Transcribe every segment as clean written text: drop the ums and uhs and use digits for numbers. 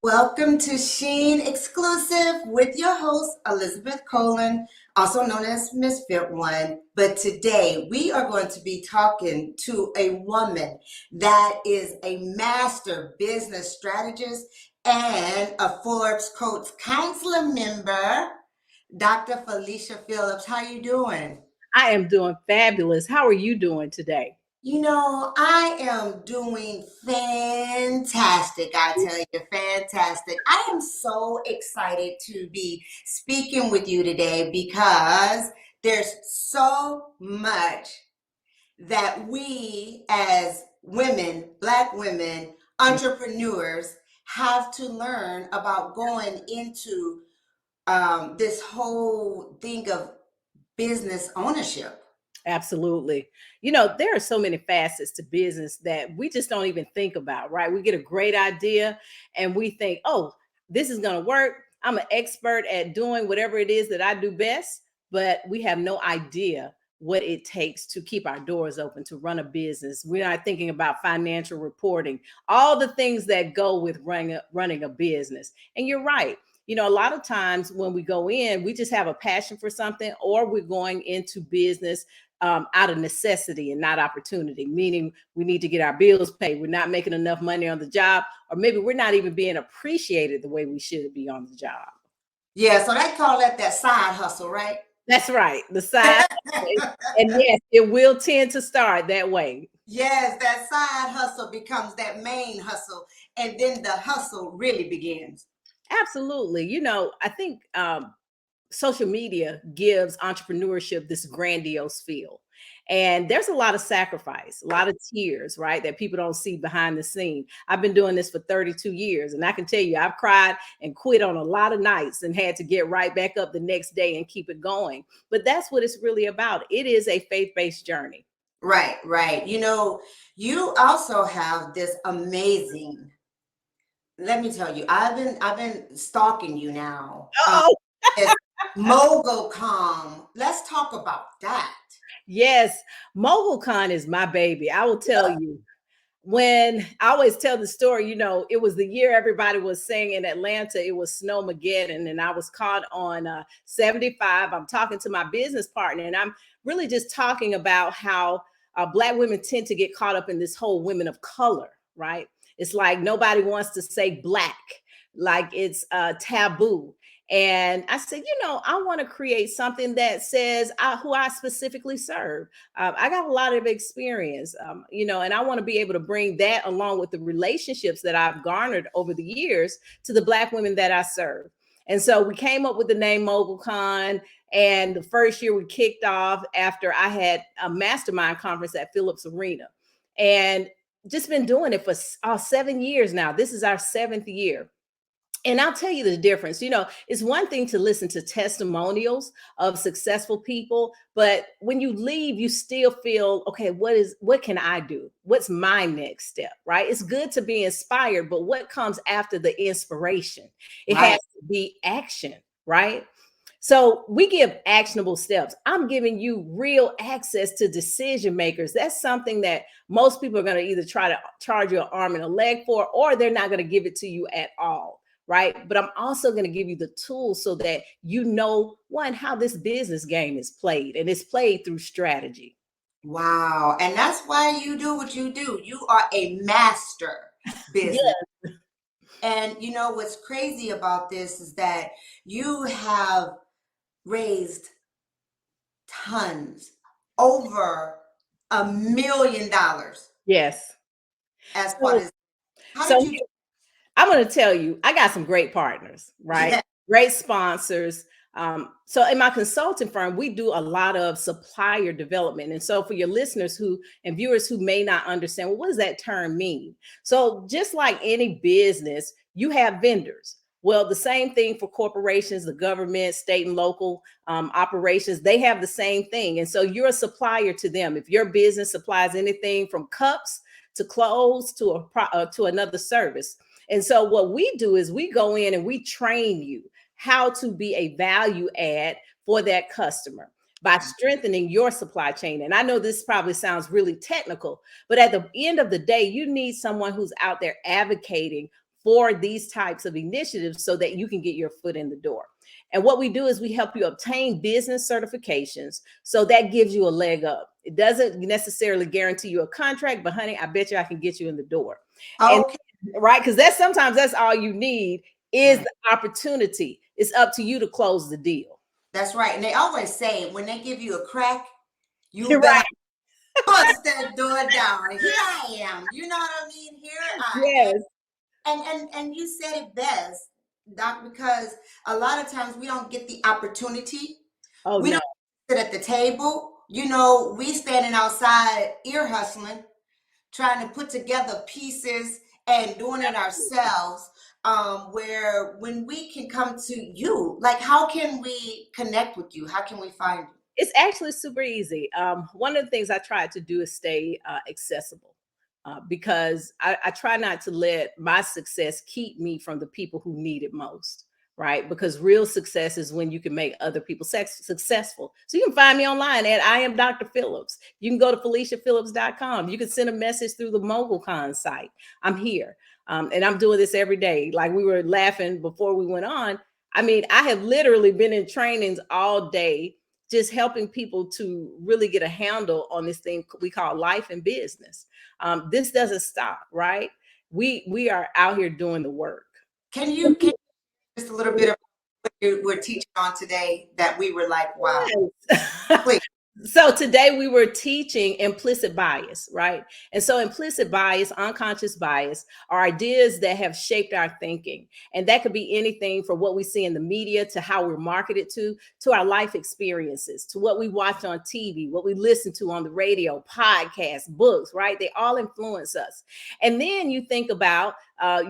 Welcome to Sheen Exclusive with your host, Elizabeth Colen, also known as Miss Fit One. But today we are going to be talking to a woman that is a master business strategist and a Forbes Coach Counselor member, Dr. Felicia Phillips. How you doing? I am doing fabulous. How are you doing today? I am doing fantastic. I tell you, fantastic. I am so excited to be speaking with you today because there's so much that we as women, Black women, entrepreneurs have to learn about going into this whole thing of business ownership. Absolutely. There are so many facets to business that we just don't even think about, right? We get a great idea and we think, oh, this is going to work. I'm an expert at doing whatever it is that I do best, but we have no idea what it takes to keep our doors open, to run a business. We're not thinking about financial reporting, all the things that go with running a business. And you're right. A lot of times when we go in, we just have a passion for something, or we're going into business out of necessity and not opportunity, meaning we need to get our bills paid. We're not making enough money on the job, or maybe we're not even being appreciated the way we should be on the job. Yeah, so they call that side hustle, right? That's right. The side. And yes, it will tend to start that way. Yes, that side hustle becomes that main hustle, and then the hustle really begins. Absolutely. I think social media gives entrepreneurship this grandiose feel. And there's a lot of sacrifice, a lot of tears, right? That people don't see behind the scene. I've been doing this for 32 years. And I can tell you, I've cried and quit on a lot of nights and had to get right back up the next day and keep it going. But that's what it's really about. It is a faith-based journey. Right, right. You also have this amazing, let me tell you, I've been stalking you now. Oh, It's MogulCon. Let's talk about that. yes. MogulCon is my baby. I will tell you. When I always tell the story, it was the year everybody was saying in Atlanta, it was Snowmageddon, and I was caught on 75. I'm talking to my business partner, and I'm really just talking about how Black women tend to get caught up in this whole women of color, right? It's like nobody wants to say Black, like it's taboo. And I said, I want to create something that says who I specifically serve. I got a lot of experience, and I want to be able to bring that along with the relationships that I've garnered over the years to the Black women that I serve. And so we came up with the name MogulCon. And the first year we kicked off after I had a mastermind conference at Phillips Arena. And just been doing it for 7 years now. This is our 7th year. And I'll tell you the difference. It's one thing to listen to testimonials of successful people, but when you leave, you still feel, okay, what can I do? What's my next step, right? It's good to be inspired, but what comes after the inspiration? It Right. has to be action, right? So we give actionable steps. I'm giving you real access to decision makers. That's something that most people are going to either try to charge you an arm and a leg for, or they're not going to give it to you at all. Right. But I'm also going to give you the tools so that one, how this business game is played, and it's played through strategy. Wow. And that's why you do what you do. You are a master business. Yeah. And what's crazy about this is that you have raised tons, over $1 million Yes. as part So, of. How so did you? I'm going to tell you, I got some great partners, right? Yeah. Great sponsors. So in my consulting firm, we do a lot of supplier development. And so for your listeners and viewers who may not understand, well, what does that term mean? So just like any business, you have vendors. Well, the same thing for corporations, the government, state and local operations, they have the same thing. And so you're a supplier to them. If your business supplies anything from cups to clothes to another service. And so what we do is we go in and we train you how to be a value add for that customer by strengthening your supply chain. And I know this probably sounds really technical, but at the end of the day, you need someone who's out there advocating for these types of initiatives so that you can get your foot in the door. And what we do is we help you obtain business certifications. So that gives you a leg up. It doesn't necessarily guarantee you a contract, but honey, I bet you I can get you in the door. And Okay. right, because sometimes that's all you need is the opportunity. It's up to you to close the deal. That's right. And they always say when they give you a crack, you You're better right. bust that door down. Here I am. You know what I mean? Here I Yes. and you said it best, Doc, because a lot of times we don't get the opportunity. Oh We no. don't sit at the table. You know, we standing outside ear hustling, trying to put together pieces and doing it ourselves. Where when we can come to you, like how can we connect with you? How can we find you? It's actually super easy. One of the things I try to do is stay accessible because I try not to let my success keep me from the people who need it most, right? Because real success is when you can make other people successful. So you can find me online at I am Dr. Phillips. You can go to FeliciaPhillips.com. You can send a message through the MoguleCon site. I'm here. And I'm doing this every day. Like we were laughing before we went on. I mean, I have literally been in trainings all day just helping people to really get a handle on this thing we call life and business. This doesn't stop, right? We are out here doing the work. Can you just a little bit of what we're teaching on today that we were like, wow, Yes. please. So today we were teaching implicit bias, right? And so implicit bias, unconscious bias are ideas that have shaped our thinking. And that could be anything from what we see in the media to how we're marketed to our life experiences, to what we watch on TV, what we listen to on the radio, podcasts, books, right? They all influence us. And then you think about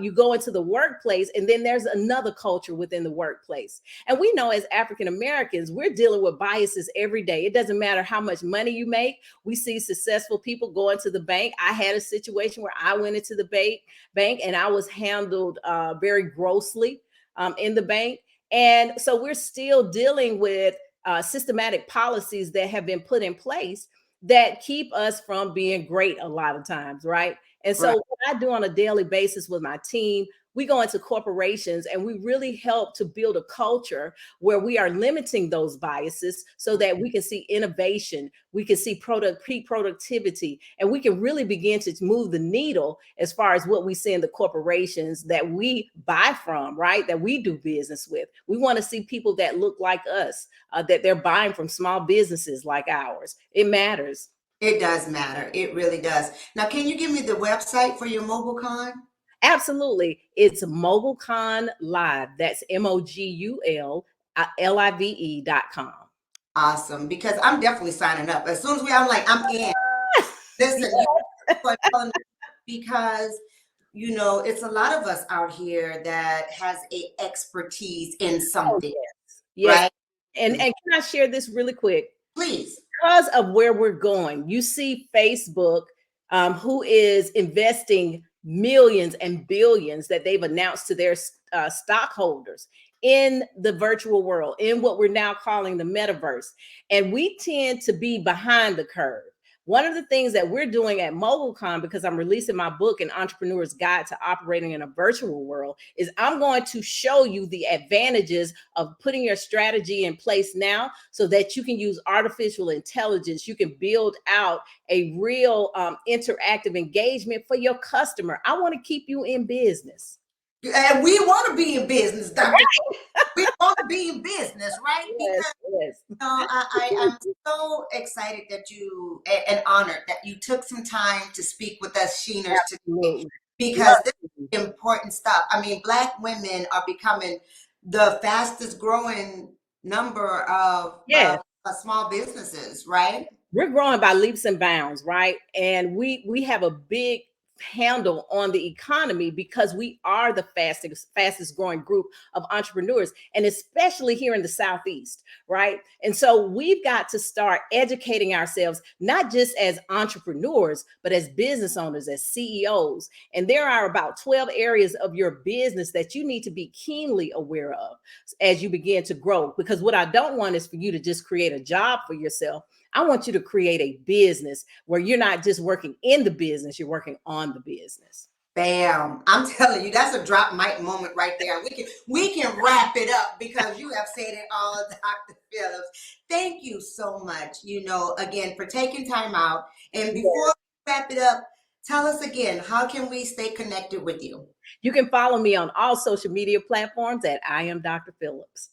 you go into the workplace and then there's another culture within the workplace. And we know as African Americans, we're dealing with biases every day. It doesn't matter how much money you make. We see successful people going to the bank. I had a situation where I went into the bank and I was handled very grossly in the bank. And so we're still dealing with systematic policies that have been put in place that keep us from being great a lot of times, right? And so Right. what I do on a daily basis with my team, we go into corporations and we really help to build a culture where we are limiting those biases so that we can see innovation, we can see productivity, and we can really begin to move the needle as far as what we see in the corporations that we buy from, right? That we do business with. We want to see people that look like us, that they're buying from small businesses like ours. It matters. It does matter. It really does. Now, can you give me the website for your MoguleCon? Absolutely. It's MoguleCon Live. That's MoguleLive.com. Awesome. Because I'm definitely signing up. As soon as I'm like, I'm in. Listen, because you know, it's a lot of us out here that has a expertise in Oh, something, yes. Yes. right? And can I share this really quick? Please. Because of where we're going, you see Facebook, who is investing millions and billions that they've announced to their stockholders in the virtual world, in what we're now calling the metaverse. And we tend to be behind the curve. One of the things that we're doing at MoguleCon, because I'm releasing my book, An Entrepreneur's Guide to Operating in a Virtual World, is I'm going to show you the advantages of putting your strategy in place now so that you can use artificial intelligence. You can build out a real interactive engagement for your customer. I want to keep you in business. And we want to be in business, Dr. We want to be in business, right? Yes, Because yes. you know, I'm so excited that you and honored that you took some time to speak with us Sheeners today, Absolutely. because this is important stuff. I mean, Black women are becoming the fastest growing number of Yes. small businesses, right? We're growing by leaps and bounds, right? And we have a big handle on the economy because we are the fastest growing group of entrepreneurs, and especially here in the Southeast, right? And so we've got to start educating ourselves, not just as entrepreneurs, but as business owners, as CEOs. And there are about 12 areas of your business that you need to be keenly aware of as you begin to grow, because what I don't want is for you to just create a job for yourself. I want you to create a business where you're not just working in the business, you're working on the business. Bam. I'm telling you, that's a drop mic moment right there. We can wrap it up because you have said it all, Dr. Phillips. Thank you so much, again, for taking time out. And before we wrap it up, tell us again, how can we stay connected with you? You can follow me on all social media platforms at I am Dr. Phillips.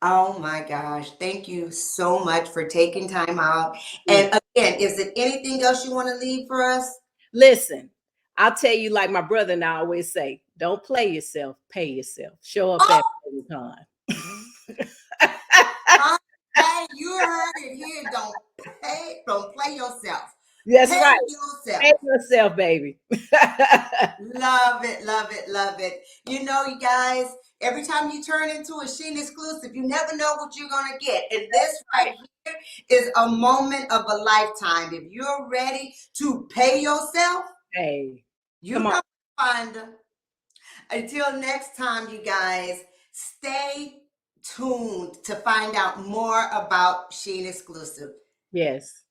Oh my gosh. Thank you so much for taking time out. And again, is there anything else you want to leave for us? Listen, I'll tell you, like my brother and I always say, don't play yourself, pay yourself. Show up at time. Hey, you heard it here. Don't play yourself. That's Pay right. yourself. Pay yourself, baby. Love it, love it, love it. You guys, every time you turn into a Sheen exclusive, you never know what you're going to get. And this right here is a moment of a lifetime. If you're ready to pay yourself, hey, you know, find them. Until next time, you guys, stay tuned to find out more about Sheen exclusive. Yes.